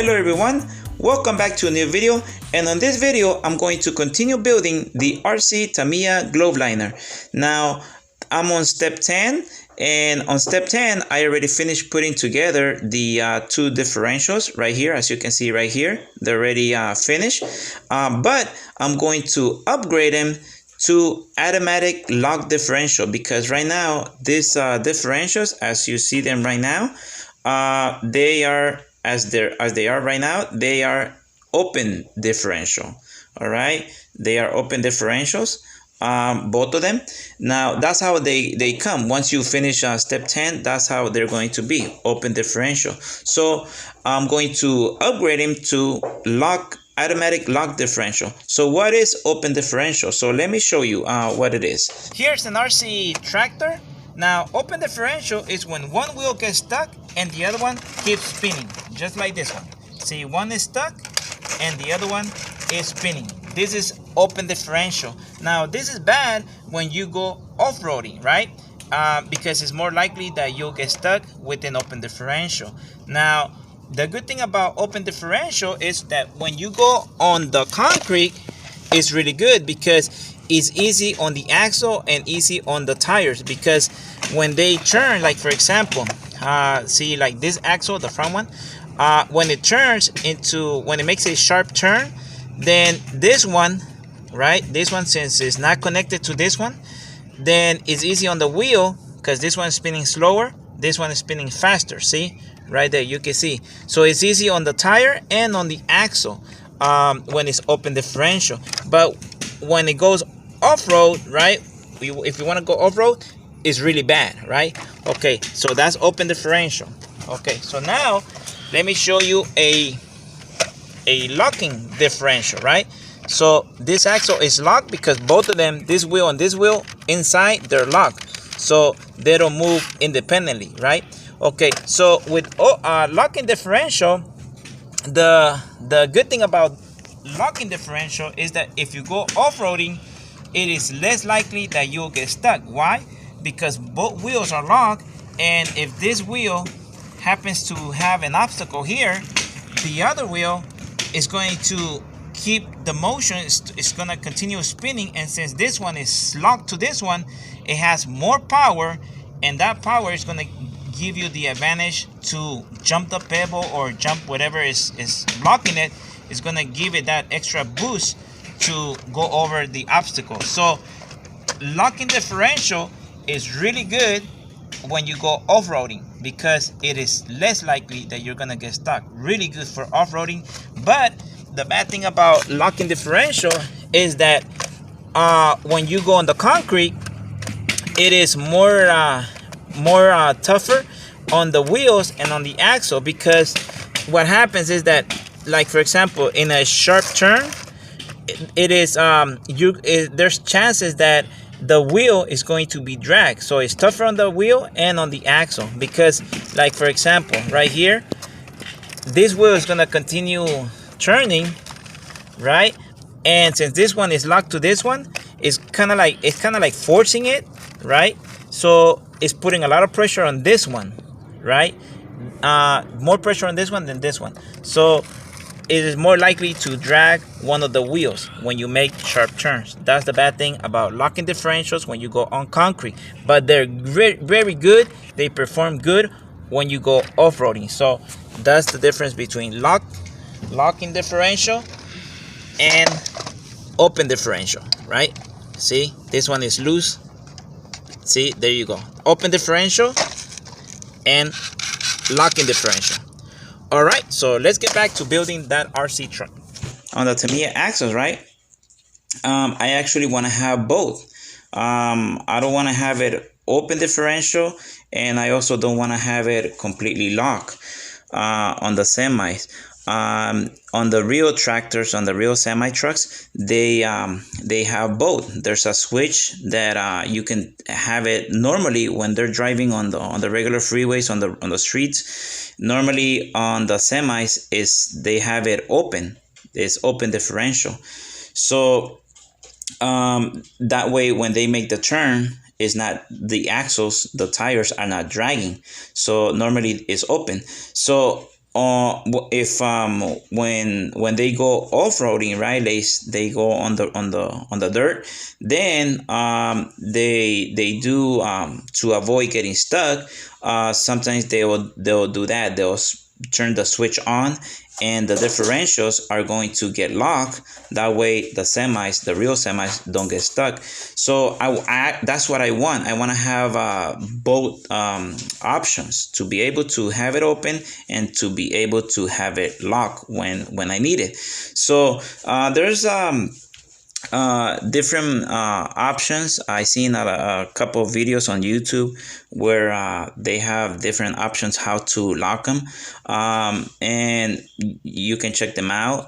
Hello everyone, welcome back to a new video, and on this video I'm going to continue building the RC Tamiya glove liner. Now I'm on step 10, and on step 10 I already finished putting together the two differentials right here. As you can see right here, they're already finished, but I'm going to upgrade them to automatic lock differential, because right now these differentials, as you see them right now, they are as they are right now, they are open differential. All right, they are open differentials, both of them. Now that's how they come. Once you finish step 10, that's how they're going to be, open differential. So I'm going to upgrade them to automatic lock differential. So what is open differential? So let me show you what it is. Here's an RC tractor. Now open differential is when one wheel gets stuck and the other one keeps spinning, just like this one. See, one is stuck and the other one is spinning. This is open differential. Now this is bad when you go off-roading, right? Because it's more likely that you'll get stuck with an open differential. Now the good thing about open differential is that when you go on the concrete, it's really good because it's easy on the axle and easy on the tires, because when they turn, like for example, see, like this axle, the front one, when it turns into, when it makes a sharp turn, then this one, right, this one, since it's not connected to this one, then it's easy on the wheel because this one is spinning slower, this one is spinning faster. See right there, you can see. So it's easy on the tire and on the axle when it's open differential. But when it goes off-road, right, if you want to go off-road, it's really bad, right? Okay, so that's open differential. Okay, so now let me show you a locking differential, right? So this axle is locked because both of them, this wheel and this wheel, inside they're locked, so they don't move independently, right? Okay, so with locking differential, the good thing about locking differential is that if you go off-roading, it is less likely that you'll get stuck. Why? Because both wheels are locked, and if this wheel happens to have an obstacle here, the other wheel is going to keep the motion. It's going to continue spinning, and since this one is locked to this one, it has more power, and that power is going to give you the advantage to jump the pebble or jump whatever is blocking it. It's going to give it that extra boost to go over the obstacle. So locking differential is really good when you go off-roading because it is less likely that you're gonna get stuck. Really good for off-roading. But the bad thing about locking differential is that when you go on the concrete, it is more tougher on the wheels and on the axle, because what happens is that, like for example, in a sharp turn, it is there's chances that the wheel is going to be dragged, so it's tougher on the wheel and on the axle. Because, like for example, right here, this wheel is going to continue turning, right? And since this one is locked to this one, it's kind of like forcing it, right? So it's putting a lot of pressure on this one, right? More pressure on this one than this one, so it is more likely to drag one of the wheels when you make sharp turns. That's the bad thing about locking differentials when you go on concrete. But they're very good. They perform good when you go off-roading. So that's the difference between locking differential and open differential, right? See, this one is loose. See, there you go. Open differential and locking differential. All right, so let's get back to building that RC truck. On the Tamiya axles, right, I actually want to have both. I don't want to have it open differential, and I also don't want to have it completely locked on the semis. On the real tractors, on the real semi trucks, they have both. There's a switch that you can have it normally when they're driving on the regular freeways, on the streets. Normally on the semis they have it open. It's open differential. So that way when they make the turn, it's not, the axles, the tires are not dragging. So normally it's open. So if when they go off-roading, right, they go on the dirt, then they do to avoid getting stuck. Sometimes they'll do that. They'll turn the switch on, and the differentials are going to get locked. That way the real semis don't get stuck. So that's what I want. I want to have both options, to be able to have it open and to be able to have it locked when I need it. So there's different options. I seen a couple of videos on YouTube where they have different options how to lock them, and you can check them out.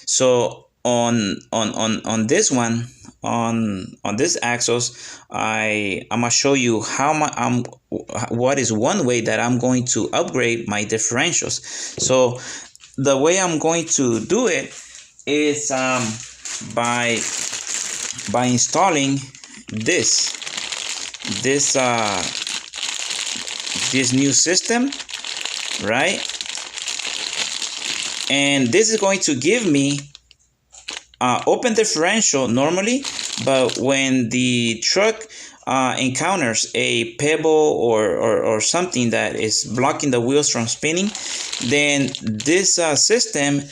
So on this one, on this Axos, I'm gonna show you what is one way that I'm going to upgrade my differentials. So the way I'm going to do it is by installing this new system, right? And this is going to give me open differential normally, but when the truck encounters a pebble or something that is blocking the wheels from spinning, then this system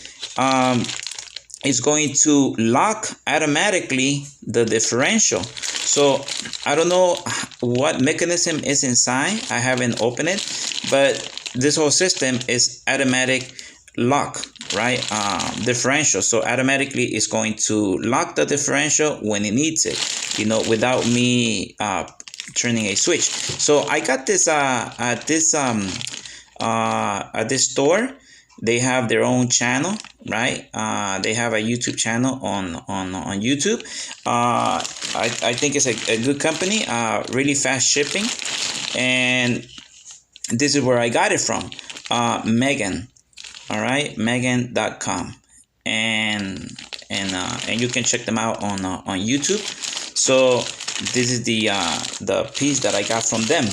is going to lock automatically the differential. So I don't know what mechanism is inside. I haven't opened it, but this whole system is automatic lock, right? Differential. So automatically it's going to lock the differential when it needs it, without me turning a switch. So I got this at this store. They have their own channel, right? They have a YouTube channel on YouTube. I think it's a good company, really fast shipping. And this is where I got it from, Megan. All right, Megan.com. And you can check them out on YouTube. So this is the piece that I got from them.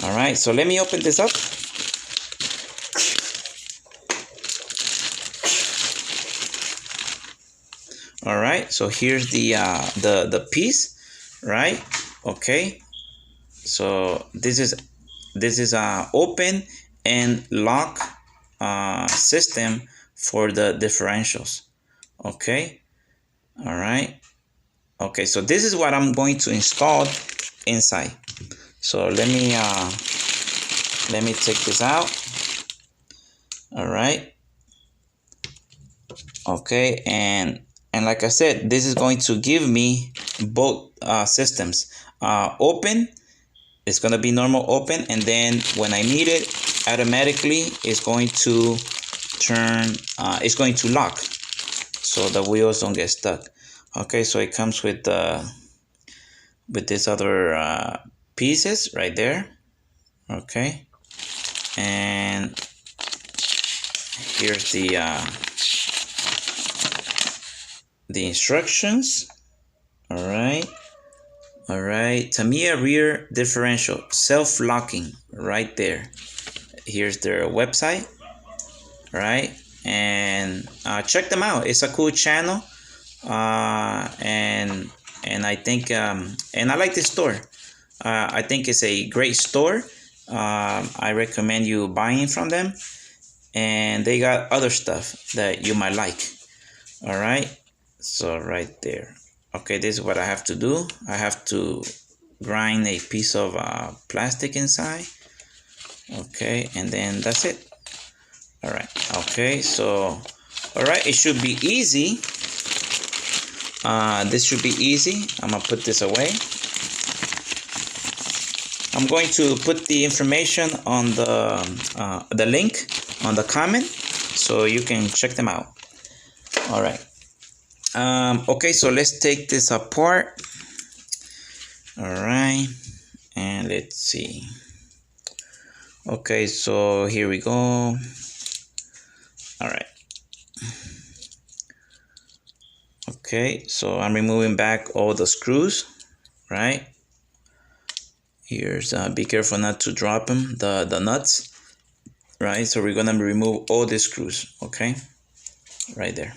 All right, so let me open this up. All right, so here's the piece, right? Okay, so this is open and lock system for the differentials. Okay, all right. Okay, so this is what I'm going to install inside. So let me take this out. All right. Okay, and like I said, this is going to give me both systems. Open, it's going to be normal open, and then when I need it, automatically it's going to turn, it's going to lock, so the wheels don't get stuck. Okay, so it comes with these other pieces right there. Okay, and here's the instructions. All right, Tamiya rear differential, self-locking, right there. Here's their website, right? And check them out. It's a cool channel, and I think and I like this store. I think it's a great store. I recommend you buying from them, and they got other stuff that you might like. All right, so right there. Okay, this is what I have to do. I have to grind a piece of plastic inside. Okay, and then that's it. All right. Okay, so all right, it should be easy. This should be easy. I'm gonna put this away. I'm going to put the information on the link on the comment, so you can check them out. All right. Okay, so let's take this apart. All right, and let's see. Okay, so here we go. All right. Okay, so I'm removing back all the screws, right? Here's be careful not to drop them, the nuts. right? So we're gonna remove all the screws, okay? Right there.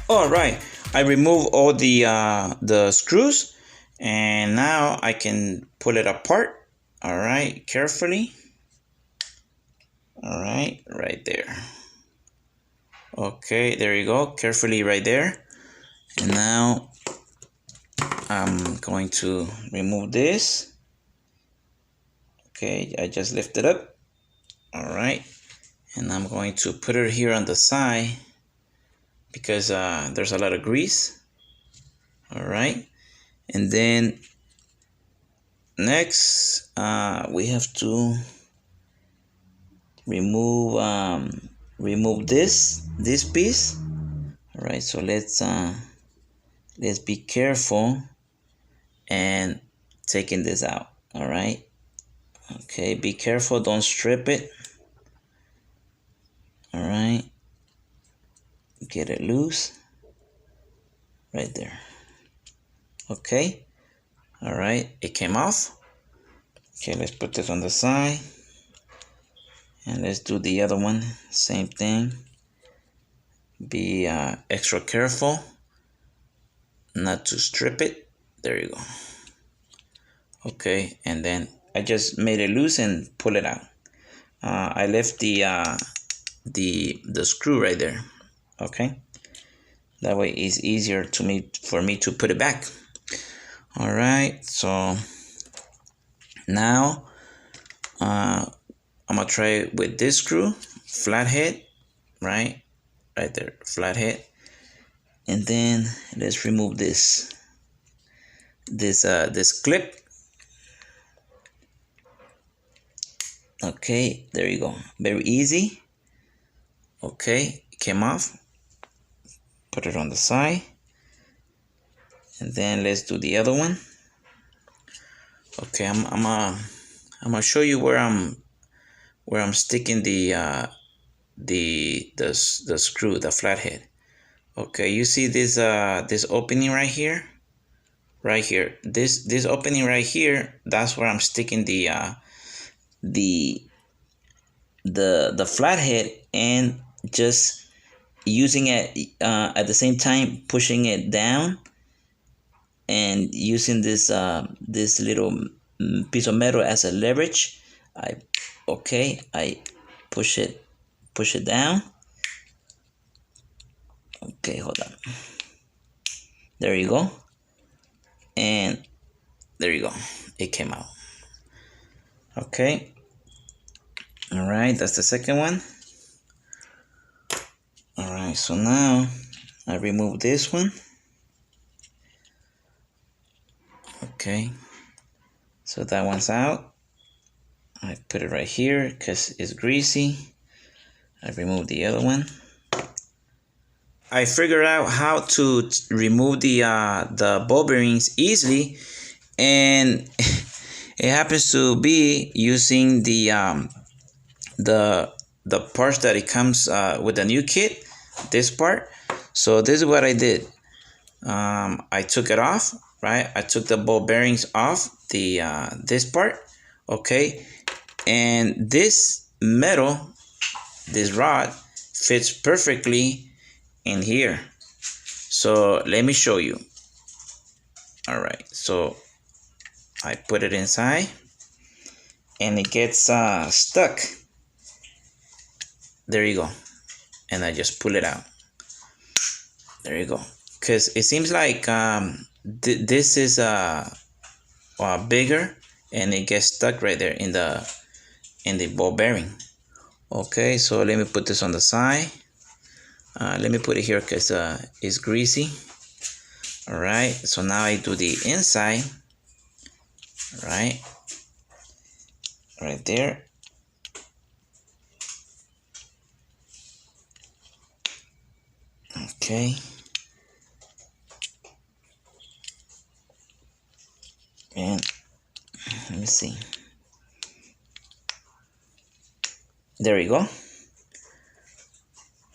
All right, I remove all the screws, and now I can pull it apart. All right, carefully. All right, right there. Okay, there you go, carefully right there. And now I'm going to remove this. Okay, I just lift it up. All right, and I'm going to put it here on the side because there's a lot of grease. All right, and then next we have to remove this piece. All right, so let's be careful and taking this out. All right, okay, be careful, don't strip it. All right, get it loose right there. Okay, all right, it came off. Okay, let's put this on the side, and let's do the other one, same thing. Be extra careful not to strip it. There you go. Okay, and then I just made it loose and pull it out. I left the screw right there. Okay, that way it's easier for me to put it back. All right, so now I'm gonna try it with this screw, flathead, right there, flathead. And then let's remove this clip. Okay, there you go, very easy. Okay, it came off. Put it on the side, and then let's do the other one. Okay, I'm gonna show you where I'm sticking the screw, the flathead. Okay, you see this opening right here, this opening right here, that's where I'm sticking the flathead, and just using it at the same time, pushing it down, and using this little piece of metal as a leverage. I push it down. Okay, hold on. There you go. And there you go. It came out. Okay. All right, that's the second one. All right, so now I remove this one. Okay. So that one's out. I put it right here because it's greasy. I remove the other one. I figured out how to remove the ball bearings easily, and it happens to be using the parts that it comes with the new kit, this part. So this is what I did. I took it off, right? I took the ball bearings off this part, okay, and this metal, this rod, fits perfectly in here. So let me show you. All right, so I put it inside, and it gets stuck. There you go. And I just pull it out. There you go. Because it seems like this is bigger, and it gets stuck right there in the ball bearing. Okay, so let me put this on the side. Let me put it here because it's greasy. All right, so now I do the inside. Right there. Okay. And let me see. There we go.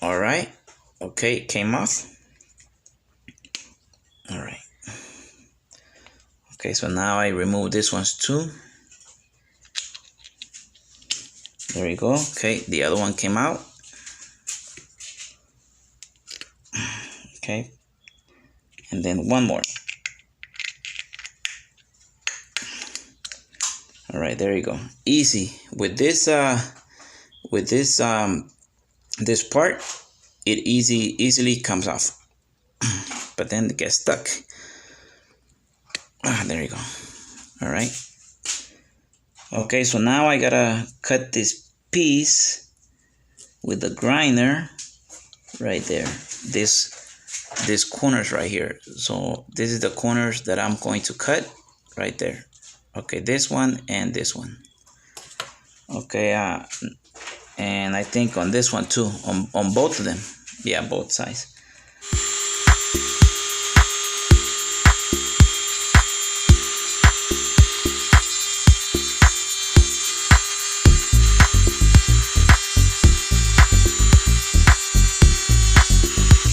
All right. Okay, it came off. All right. Okay, so now I remove this ones too. There we go. Okay, the other one came out. Okay, and then one more. All right, there you go. Easy with this this part, it easily comes off, but then it gets stuck. There you go. All right. Okay, so now I gotta cut this piece with the grinder right there. This corners right here. So this is the corners that I'm going to cut right there. Okay, this one and this one. Okay, and I think on this one too, on both of them. Yeah, both sides.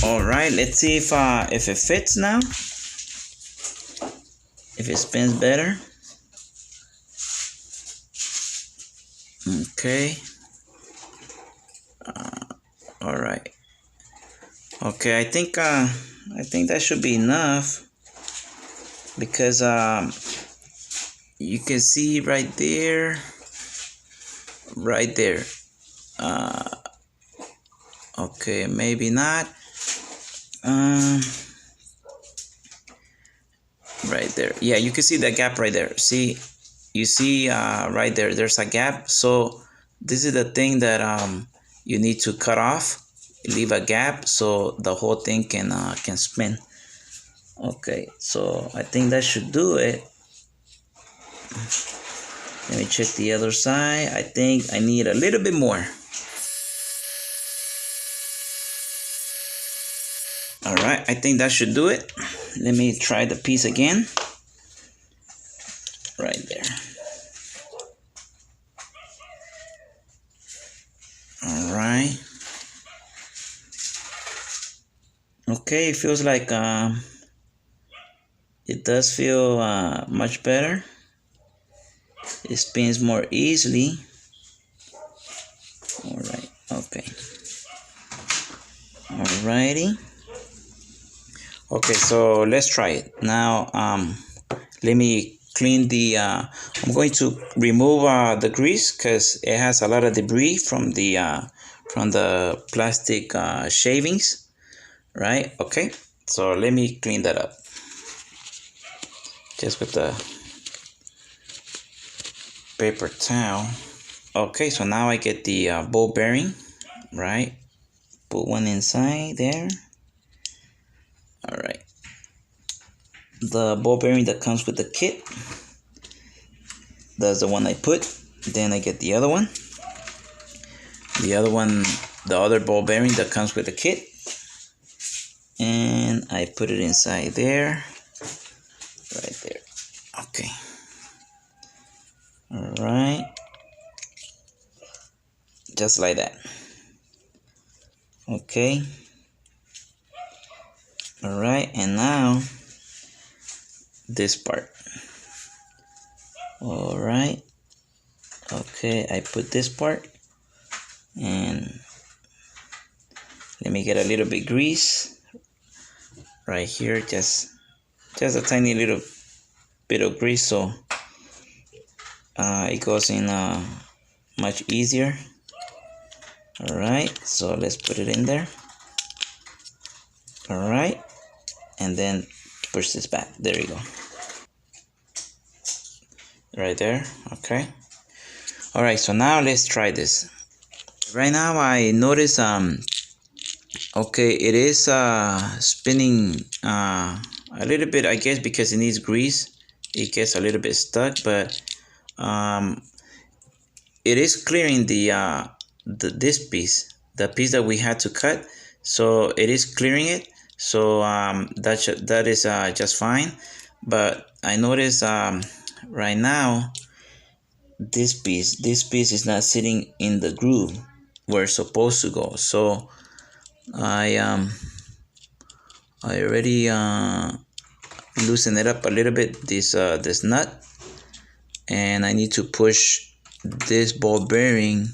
All right, let's see if it fits now. If it spins better. Okay. All right. Okay, I think that should be enough, because you can see right there. Okay, maybe not. Right there. Yeah, you can see that gap right there. See, you see right there, there's a gap. So this is the thing that you need to cut off, leave a gap so the whole thing can spin. Okay, so I think that should do it. Let me check the other side. I think I need a little bit more. All right, I think that should do it. Let me try the piece again. Right there. All right. Okay, it feels like it does feel much better. It spins more easily. All right. Okay. Alrighty. Okay, so let's try it now. Let me clean the I'm going to remove the grease, because it has a lot of debris from the plastic shavings, right? Okay, so let me clean that up just with the paper towel. Okay, so now I get the ball bearing, right? Put one inside there. All right, the ball bearing that comes with the kit, that's the one I put. Then I get the other one, the other ball bearing that comes with the kit, and I put it inside there, right there. Okay. All right, just like that. Okay. All right, and now this part. All right. Okay, I put this part, and let me get a little bit grease right here, just a tiny little bit of grease, so it goes in much easier. All right, so let's put it in there. All right, and then push this back. There you go. Right there. Okay. All right, so now let's try this. Right now I notice okay, it is spinning a little bit, I guess, because it needs grease. It gets a little bit stuck, but it is clearing this piece, the piece that we had to cut. So it is clearing it. So that is just fine. But I notice right now this piece is not sitting in the groove where it's supposed to go. So I already loosen it up a little bit, this nut, and I need to push this ball bearing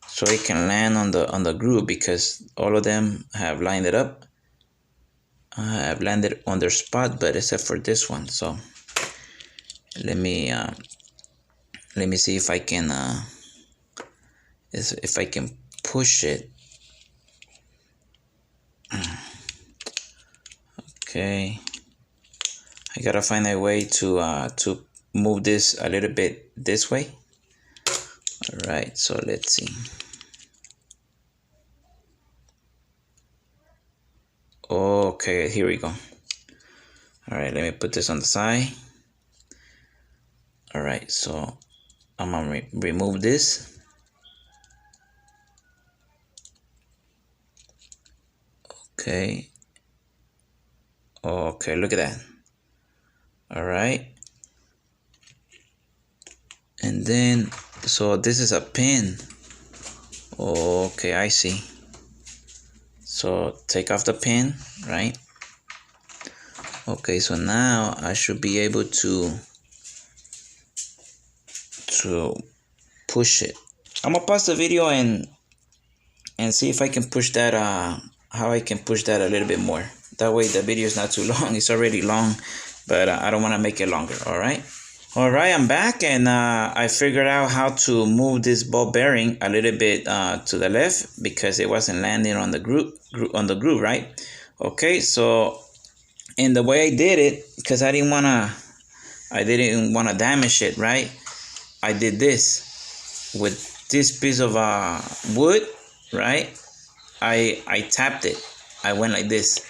so it can land on the groove, because all of them have lined it up. I've landed on their spot, but except for this one. So let me see if I can push it. Okay, I gotta find a way to move this a little bit this way. All right, so let's see. Okay, here we go. All right, let me put this on the side. All right, so I'm gonna remove this. Okay. Okay, look at that. All right. And then, so this is a pin. Okay, I see. So take off the pin, right? Okay, so now I should be able to push it. I'm gonna pause the video and see if I can push that, how I can push that a little bit more. That way the video is not too long. It's already long, but I don't want to make it longer. All right. All right, I'm back, and I figured out how to move this ball bearing a little bit to the left, because it wasn't landing on the groove, right? Okay, so and the way I did it, because I didn't wanna damage it, right? I did this with this piece of wood, right? I tapped it. I went like this,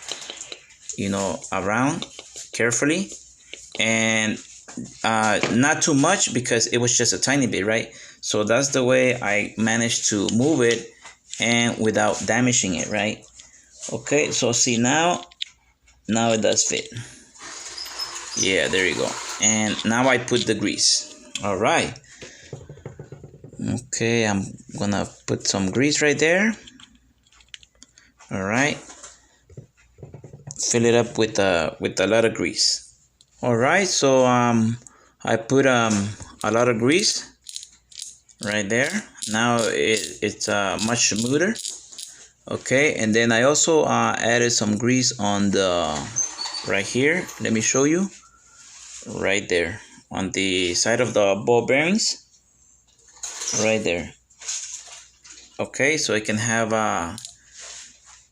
you know, around carefully, and not too much, because it was just a tiny bit, right? So that's the way I managed to move it and without damaging it, right? Okay, so see, now it does fit. Yeah, there you go. And now I put the grease. All right. Okay, I'm gonna put some grease right there. All right. Fill it up with a lot of grease. All right, so I put a lot of grease right there. Now it's much smoother. Okay, and then I also added some grease on the right here. Let me show you. Right there on the side of the ball bearings. Right there. Okay, so I can have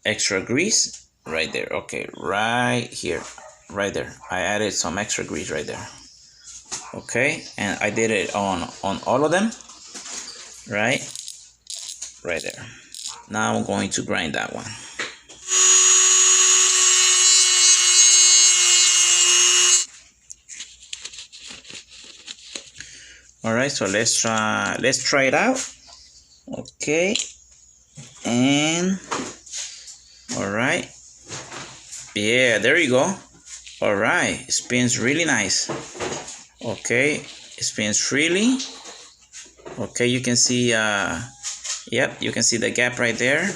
extra grease right there. Okay, right here. Right there, I added some extra grease right there. Okay, and I did it on all of them, right there. Now I'm going to grind that one. All right, so let's try it out. Okay, and all right, yeah, there you go. All right, it spins really nice. Okay, it spins freely. Okay, you can see, yep, you can see the gap right there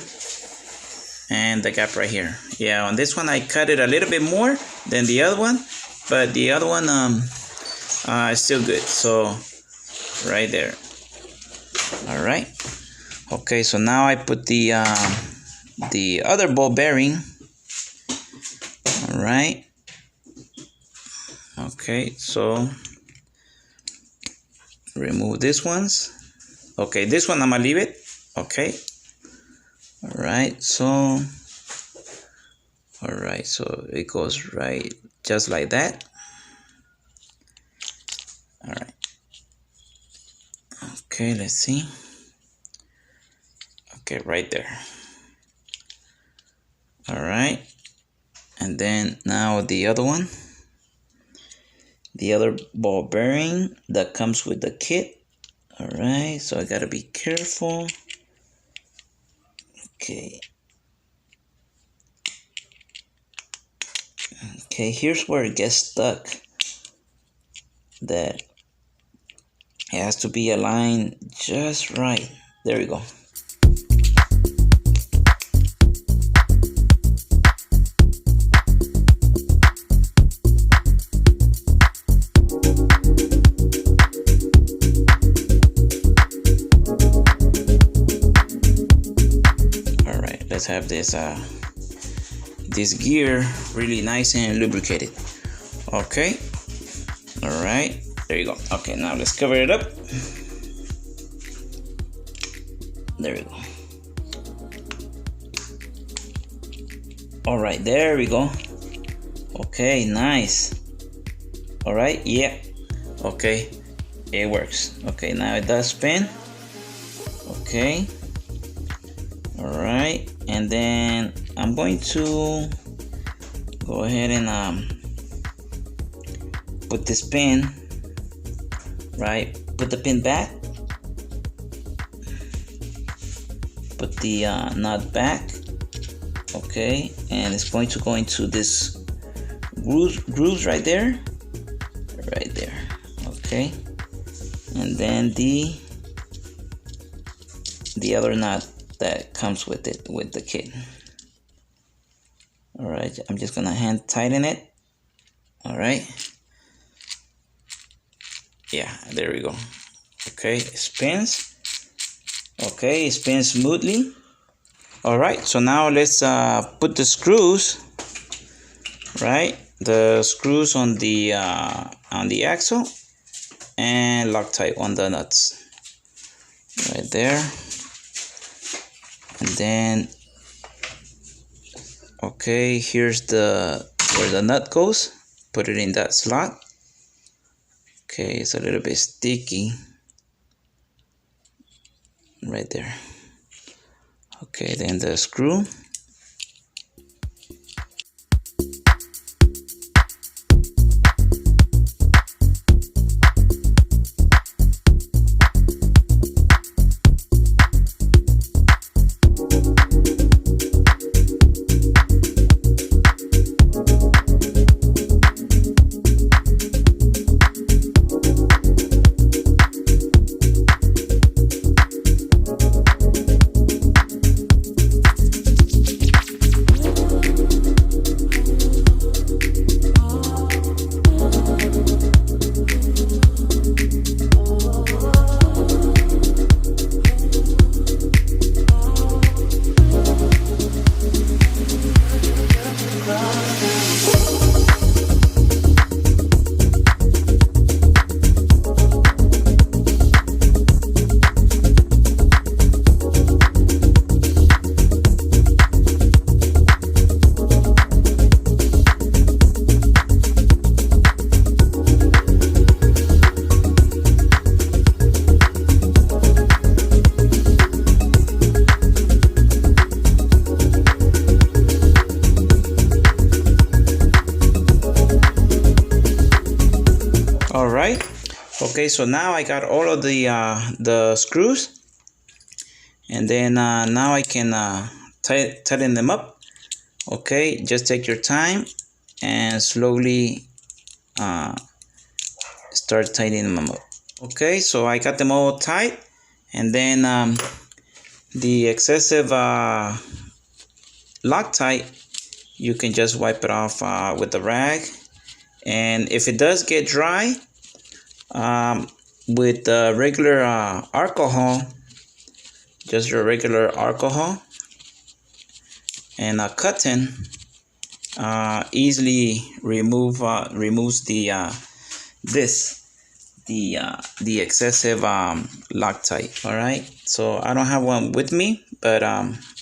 and the gap right here. Yeah, on this one I cut it a little bit more than the other one, but the other one is still good. So right there. All right. Okay, so now I put the other ball bearing. All right. Okay, so remove this ones. Okay, this one I'm gonna leave it. Okay. All right, so it goes right just like that. All right. Okay, let's see. Okay, right there. All right, and then now the other one. The other ball bearing that comes with the kit. All right, so I gotta be careful. Okay. Okay, here's where it gets stuck. That It has to be aligned just right. There we go. All right, let's have this gear really nice and lubricated. Okay. All right, there you go. Okay, now let's cover it up. There we go. All right, there we go. Okay, nice. All right, yeah. Okay, it works. Okay, now it does spin. Okay. All right, and then I'm going to go ahead and put this pin, right? Put the pin back. Put the nut back. Okay, and it's going to go into this grooves right there. Right there. Okay, and then the other nut that comes with it, with the kit. All right, I'm just gonna hand tighten it. All right. Yeah, there we go. Okay, it spins. Okay, it spins smoothly. All right, so now let's put the screws, right? The screws on the axle and Loctite on the nuts. Right there. And then, okay, here's where the nut goes. Put it in that slot. Okay, it's a little bit sticky. Right there. Okay, then the screw. All right. Okay, so now I got all of the screws, and then now I can tighten them up. Okay, just take your time and slowly start tightening them up. Okay, so I got them all tight, and then the excessive Loctite, you can just wipe it off with the rag. And if it does get dry, with regular alcohol, just your regular alcohol and a cotton, easily removes the excessive Loctite. All right, so I don't have one with me, but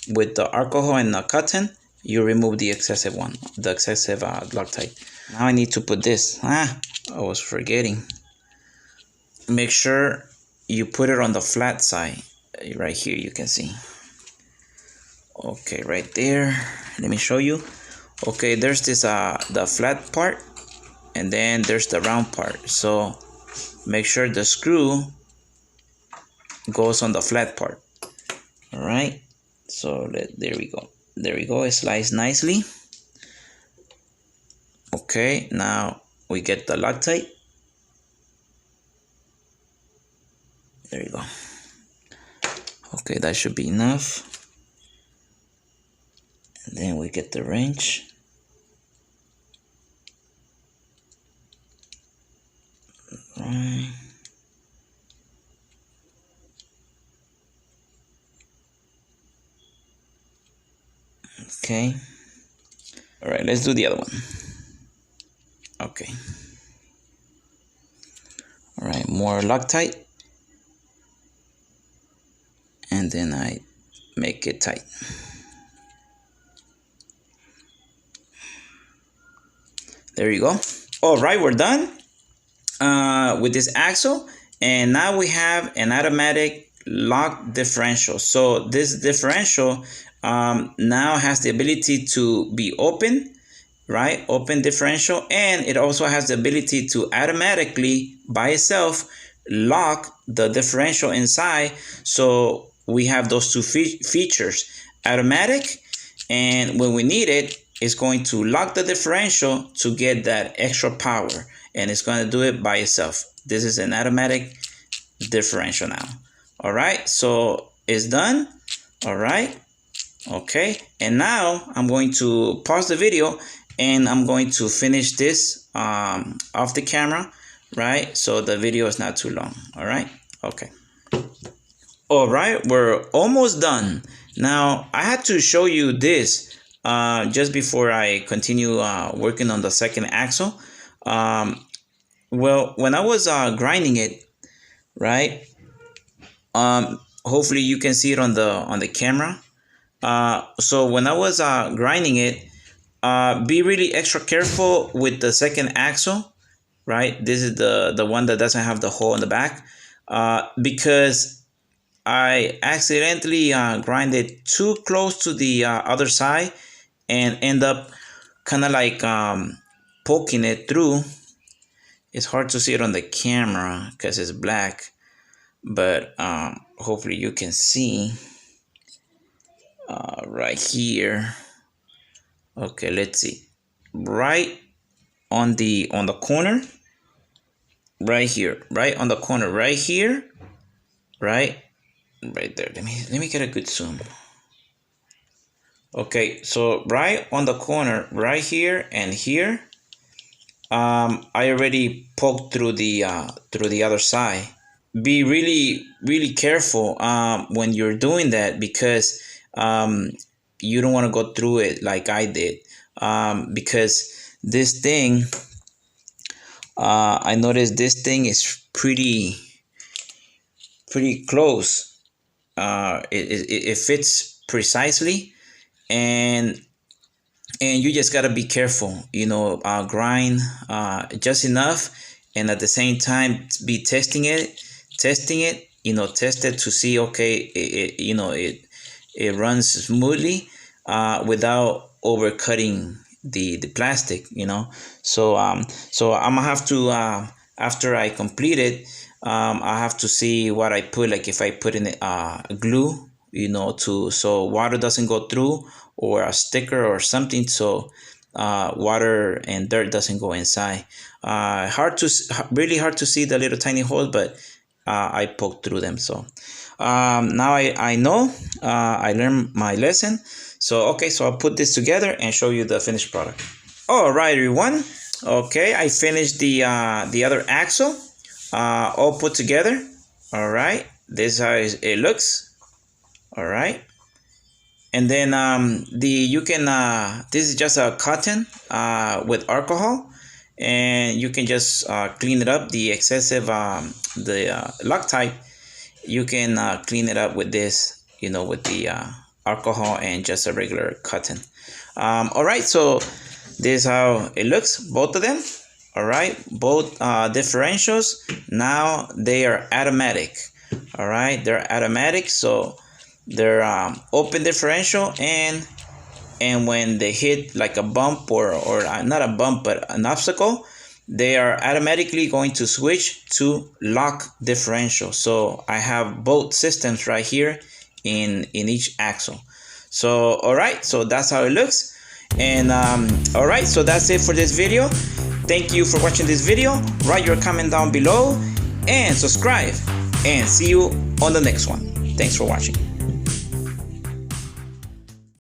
with the alcohol and the cotton, you remove the excessive Loctite. Now I need to put this. I was forgetting. Make sure you put it on the flat side. Right here, you can see. Okay, right there. Let me show you. Okay, there's this the flat part, and then there's the round part. So make sure the screw goes on the flat part. All right. So there we go. There we go. It slides nicely. Okay, now we get the Loctite. There you go. Okay, that should be enough. And then we get the wrench. Right. Okay. All right, let's do the other one. Okay. All right, more Loctite. And then I make it tight. There you go. All right, we're done with this axle. And now we have an automatic lock differential. So this differential now has the ability to be open, right? Open differential. And it also has the ability to automatically, by itself, lock the differential inside. So we have those two features, automatic, and when we need it, it's going to lock the differential to get that extra power, and it's going to do it by itself. This is an automatic differential now. All right, so it's done. All right, okay, and now I'm going to pause the video and I'm going to finish this off the camera, right? So the video is not too long. All right, okay. All right, we're almost done. Now, I had to show you this just before I continue working on the second axle. Well, when I was grinding it, right? Hopefully you can see it on the camera. So when I was grinding it, be really extra careful with the second axle, right? This is the one that doesn't have the hole in the back, because I accidentally grinded too close to the other side and end up kind of like poking it through. It's hard to see it on the camera because it's black, but hopefully you can see right here. Okay, let's see. Right on the corner, right here, right on the corner, right here, right there. Let me get a good zoom. Okay, so right on the corner, right here and here, I already poked through the other side. Be really careful when you're doing that, because you don't want to go through it like I did, because this thing, I noticed this thing is pretty close. It fits precisely, and you just gotta be careful, you know, grind just enough, and at the same time be testing it, you know, test it to see, okay, it runs smoothly without overcutting the plastic, you know. So I'm gonna have to after I complete it, I have to see what I put, like if I put in glue, you know, so water doesn't go through, or a sticker or something, so water and dirt doesn't go inside. Really hard to see the little tiny holes, but I poked through them. So now I know, I learned my lesson. So okay, so I'll put this together and show you the finished product. All right, everyone. Okay, I finished the other axle, all put together. All right, this is how it looks. All right, and then this is just a cotton with alcohol, and you can just clean it up. The excessive Loctite, you can clean it up with this, you know, with the alcohol and just a regular cotton. All right, so this is how it looks, both of them. All right, both differentials, now they are automatic. All right, they're automatic, so they're open differential, and when they hit like a bump or not a bump but an obstacle, they are automatically going to switch to lock differential. So I have both systems right here in each axle. So all right, so that's how it looks. And all right, so that's it for this video. Thank you for watching this video. Write your comment down below and subscribe. and see you on the next one. Thanks for watching.